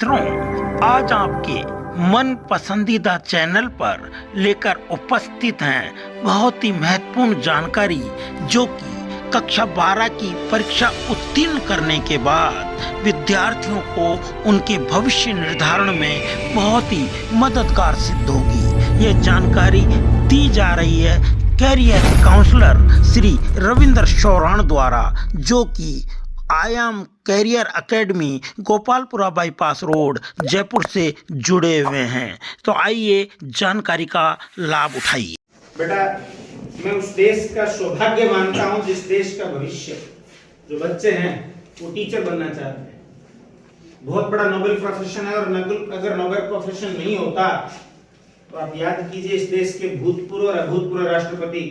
मित्रों, आज आपके मन पसंदीदा चैनल पर लेकर उपस्थित हैं बहुत ही महत्वपूर्ण जानकारी, जो कि कक्षा 12 की परीक्षा उत्तीर्ण करने के बाद विद्यार्थियों को उनके भविष्य निर्धारण में बहुत ही मददगार सिद्ध होगी। ये जानकारी दी जा रही है कैरियर काउंसलर श्री रविंद्र चौहान द्वारा, जो कि Aayam career academy Gopalpura bypass road Jaipur से जुड़े हुए हैं। तो आइए जानकारी का लाभ उठाइए। बेटा, मैं उस देश का सौभाग्य मानता हूं जिस देश का भविष्य जो बच्चे हैं वो टीचर बनना चाहते हैं। बहुत बड़ा नोबेल प्रोफेशन है, और अगर नोबेल प्रोफेशन नहीं होता तो आप याद कीजिए, इस देश के भूतपूर्व और अभूतपूर्व राष्ट्रपति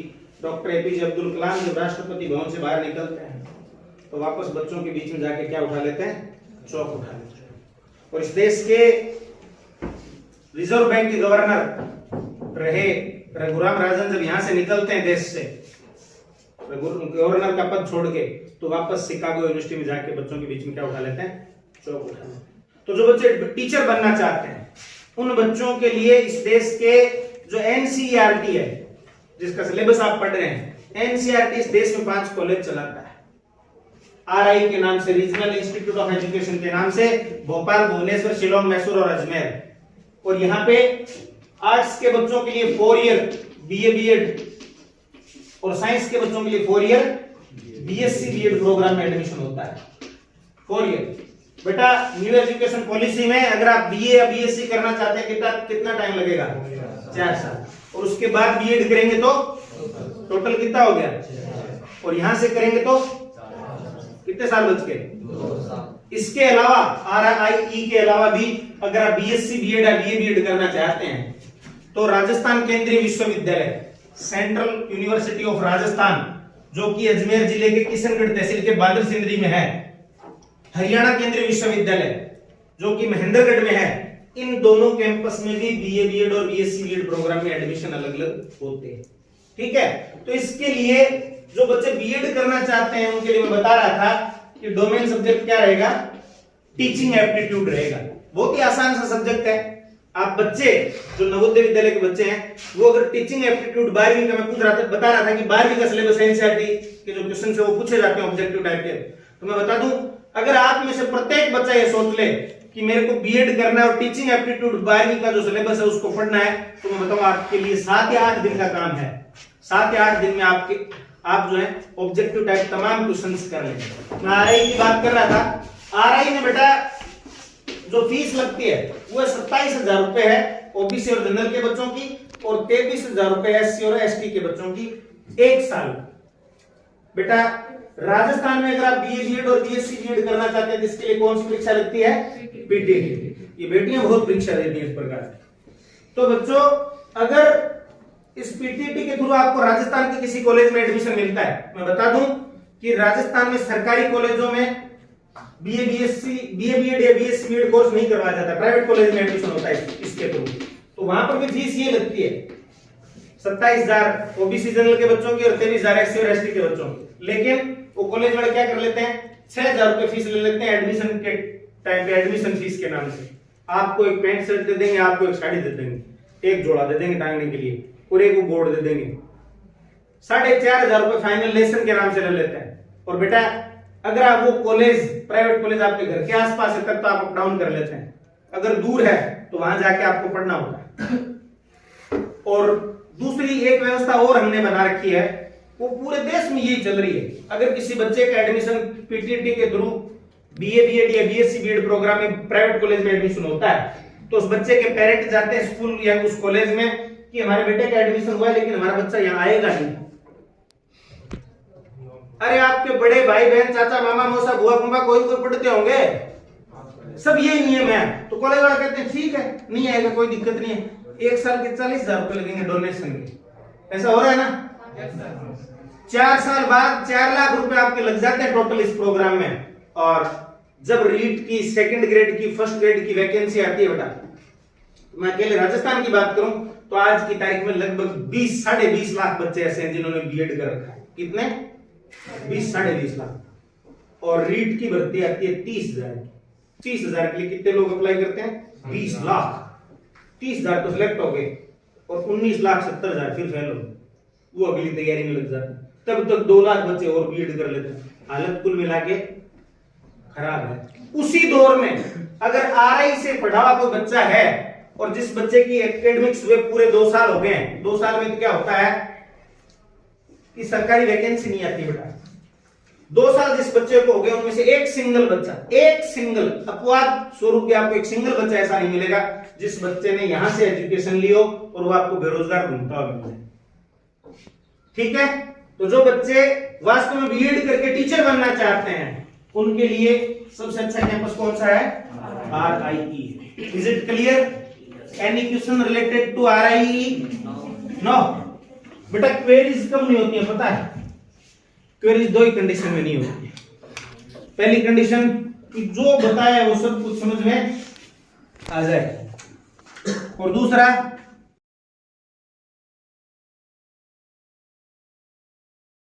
डॉक्टर एपीजे अब्दुल कलाम जब राष्ट्रपति भवन से बाहर निकलते हैं तो वापस बच्चों के बीच में जाके क्या उठा लेते हैं? चौक उठा लेते हैं। और इस देश के रिजर्व बैंक के गवर्नर रहे रघुराम राजन जब यहां से निकलते हैं देश से, गवर्नर का पद छोड़ के, तो वापस शिकागो यूनिवर्सिटी में जाके बच्चों के बीच में क्या उठा लेते हैं? चौक उठा लेते हैं। तो जो बच्चे टीचर बनना चाहते हैं उन बच्चों के लिए इस देश के जो एनसीईआरटी है, जिसका सिलेबस आप पढ़ रहे हैं, एनसीईआरटी इस देश में 5 कॉलेज चलाता है। आरआई के नाम से, रीजनल इंस्टीट्यूट ऑफ एजुकेशन के नाम से, भोपाल, भुवनेश्वर, शिलोंग, मैसूर और अजमेर। और यहाँ पे आर्ट्स के बच्चों के लिए 4 ईयर बीए बीएड और साइंस के बच्चों के लिए 4 ईयर बीएससी बीएड प्रोग्राम में एडमिशन होता है। 4 ईयर। बेटा, न्यू एजुकेशन पॉलिसी में अगर आप बीए या बीएससी करना चाहते हैं कितना टाइम लगेगा? 4 साल। और उसके बाद बीएड करेंगे तो टोटल कितना हो गया? और यहां से करेंगे तो कितने साल बच गए? 2 साल। इसके अलावा आरआईई के अलावा भी अगर आप बीएससी बीएड या बीए बीएड करना चाहते हैं तो राजस्थान केंद्रीय विश्वविद्यालय, सेंट्रल यूनिवर्सिटी ऑफ राजस्थान, जो कि अजमेर जिले के किशनगढ़ तहसील के बादल सिंदरी में है, हरियाणा केंद्रीय विश्वविद्यालय जो कि महेंद्रगढ़ में है, इन दोनों कैंपस में भी बीए बीएड और बीएससी बीएड प्रोग्राम में एडमिशन अलग अलग होते हैं। ठीक है। तो इसके लिए जो बच्चे बीएड करना चाहते हैं उनके लिए मैं बता रहा था कि डोमेन सब्जेक्ट क्या रहेगा? टीचिंग एप्टीट्यूड रहेगा। बहुत ही आसान सा सब्जेक्ट है। आप बच्चे जो नवोदय विद्यालय के बच्चे हैं वो अगर टीचिंग एप्टीट्यूड 12वीं का, मैं बता रहा था कि 12वीं का सिलेबस एनसीईआरटी के जो क्वेश्चन है वो पूछे जाते हैं ऑब्जेक्टिव टाइप के, तो मैं बता दूं, अगर आप में से प्रत्येक बच्चा ये सोच ले कि मेरे को बीएड करना है और टीचिंग एप्टीट्यूड 12वीं का जो सिलेबस है उसको पढ़ना है, तो मैं बताऊं आपके लिए 7 या 8 दिन का काम है। 7 या 8 दिन में आप जो है ऑब्जेक्टिव टाइप तमाम क्वेश्चंस कर लेंगे। मैं आरआई की बात कर रहा था। आरआई में बेटा जो फीस लगती है वो 27,000 रुपए है ओबीसी और जनरल के बच्चों की, और 23,000 रुपए एससी और एसटी के बच्चों की 1 साल। बेटा, राजस्थान में अगर आप बीए बीएड और बीएससी बीएड करना चाहते हैं तो इसके लिए कौन सी परीक्षा लगती है? पीटीटी। ये बेटियां बहुत परीक्षा देती हैं इस प्रकार की। तो बच्चों, अगर इस पीटीटी के थ्रू आपको राजस्थान के किसी कॉलेज में एडमिशन मिलता है, मैं बता दूं कि राजस्थान में सरकारी कॉलेजों में बीए बीएड या बीएससी बीएड कोर्स नहीं करवाया जाता, प्राइवेट कॉलेज में एडमिशन होता है इसके थ्रू। तो वहां पर भी फीस ये लगती है 27,000 ओबीसी जनरल के बच्चों की और 23,000 एससी और एसटी के बच्चों की। लेकिन वो कॉलेज वाले क्या कर लेते हैं? 6,000 रुपए फीस ले लेते हैं एडमिशन के टाइम पे, एडमिशन फीस के नाम से। आपको एक पैंट शर्ट दे देंगे, आपको एक साड़ी दे देंगे, एक जोड़ा दे देंगे टांगने के लिए, और एक बोर्ड दे देंगे। 4,500 रुपए फाइनल लेसन के नाम से ले लेते हैं। और बेटा, अगर आप वो कॉलेज, प्राइवेट कॉलेज आपके घर के आसपास है तब तो आप अप डाउन कर लेते हैं, अगर दूर है तो वहां जाके आपको पढ़ना होगा। और दूसरी एक व्यवस्था और हमने बना रखी है, वो पूरे देश में यही चल रही है। अगर किसी बच्चे का एडमिशन पीटीटी के थ्रू बीए बीएड या बीएससी बीएड प्रोग्राम में प्राइवेट कॉलेज में एडमिशन होता है, तो उस बच्चे के पेरेंट जाते हैं स्कूल या उस कॉलेज में कि हमारे बेटे का एडमिशन हुआ है लेकिन हमारा बच्चा यहाँ आएगा नहीं। अरे, आपके बड़े भाई बहन, चाचा, मामा, मौसा, बुआ, कुंबा कोई पढ़ते होंगे, सब यही नियम है। तो कॉलेज वाला कहते हैं ठीक है, नहीं आएगा, कोई दिक्कत नहीं है, 1 साल के 40,000 रुपए लगेंगे डोनेशन के। ऐसा हो रहा है ना? 4 साल बाद 4 लाख रुपए आपके लग जाते हैं टोटल इस प्रोग्राम में। और जब रीट की, सेकंड ग्रेड की, फर्स्ट ग्रेड की वैकेंसी आती है बेटा, मैं अकेले राजस्थान की बात करूं तो आज की तारीख में लगभग 20-साढ़े 20 लाख बच्चे ऐसे हैं जिन्होंने बीएड कर रखा है। कितने? 20-साढ़े 20 लाख। और रीट की भर्ती आती है 30,000 की। 30,000 के लिए कितने लोग अप्लाई करते हैं? 20 लाख। 30,000 तो सिलेक्ट हो गए और 19,70,000 फिर फेल हो गए, वो अगली तैयारी में लग जाते हैं। तब तक 2 लाख बच्चे और बीएड कर लेते हैं। हालत कुल मिला के खराब है। उसी दौर में अगर आरआई से पढ़ा हुआ कोई बच्चा है और जिस बच्चे की एकेडमिक्स हुए पूरे 2 साल हो गए हैं, 2 साल में तो क्या होता है कि सरकारी वैकेंसी नहीं आती बेटा। 2 साल जिस बच्चे को हो गए उनमें से एक सिंगल अपवाद स्वरूप भी आपको एक सिंगल बच्चा ऐसा नहीं मिलेगा जिस बच्चे ने यहां से एजुकेशन ली हो और वो आपको बेरोजगार घूमता हुआ मिले। ठीक है, तो जो बच्चे वास्तव में बीएड करके टीचर बनना चाहते हैं उनके लिए सबसे अच्छा कैंपस कौन सा है? RIE। Is it clear? Any question related to RIE? No बेटा, क्वेरीज कब नहीं होती है पता है? क्वेरीज 2 ही कंडीशन में नहीं होती है। पहली कंडीशन कि जो बताया वो सब कुछ समझ में आ जाए, और दूसरा